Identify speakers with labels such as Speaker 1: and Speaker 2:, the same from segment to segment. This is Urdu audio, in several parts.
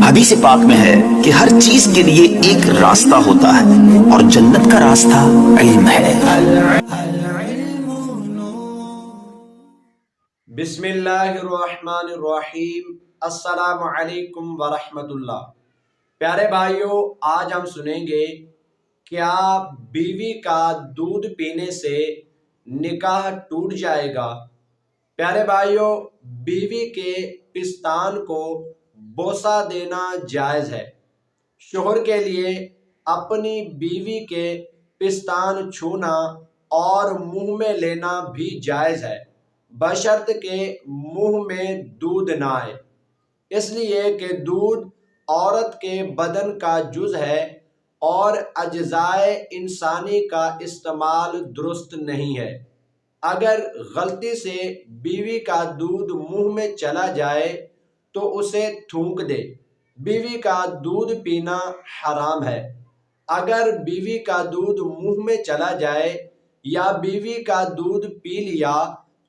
Speaker 1: حدیث پاک میں ہے کہ ہر چیز کے لیے ایک راستہ ہوتا ہے اور جنت کا راستہ علم ہے۔
Speaker 2: بسم اللہ الرحمن الرحیم۔ السلام علیکم ورحمۃ اللہ۔ پیارے بھائیوں، آج ہم سنیں گے کیا بیوی کا دودھ پینے سے نکاح ٹوٹ جائے گا؟ پیارے بھائیوں، بیوی کے پستان کو بوسہ دینا جائز ہے۔ شوہر کے لیے اپنی بیوی کے پستان چھونا اور منہ میں لینا بھی جائز ہے، بشرط کہ منہ میں دودھ نہ آئے، اس لیے کہ دودھ عورت کے بدن کا جز ہے اور اجزائے انسانی کا استعمال درست نہیں ہے۔ اگر غلطی سے بیوی کا دودھ منہ میں چلا جائے تو اسے تھونک دے۔ بیوی کا دودھ پینا حرام ہے۔ اگر بیوی کا دودھ منہ میں چلا جائے یا بیوی کا دودھ پی لیا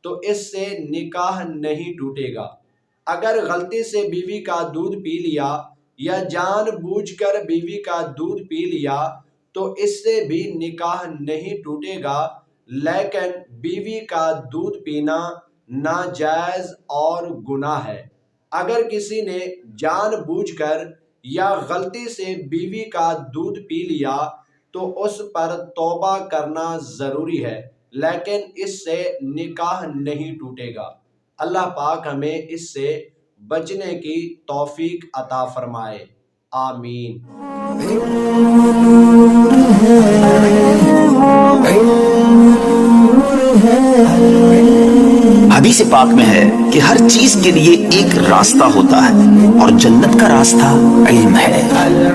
Speaker 2: تو اس سے نکاح نہیں ٹوٹے گا۔ اگر غلطی سے بیوی کا دودھ پی لیا یا جان بوجھ کر بیوی کا دودھ پی لیا تو اس سے بھی نکاح نہیں ٹوٹے گا، لیکن بیوی کا دودھ پینا ناجائز اور گناہ ہے۔ اگر کسی نے جان بوجھ کر یا غلطی سے بیوی کا دودھ پی لیا تو اس پر توبہ کرنا ضروری ہے، لیکن اس سے نکاح نہیں ٹوٹے گا۔ اللہ پاک ہمیں اس سے بچنے کی توفیق عطا فرمائے، آمین۔
Speaker 1: حدیث پاک میں ہے کہ ہر چیز کے لیے ایک راستہ ہوتا ہے اور جنت کا راستہ علم ہے۔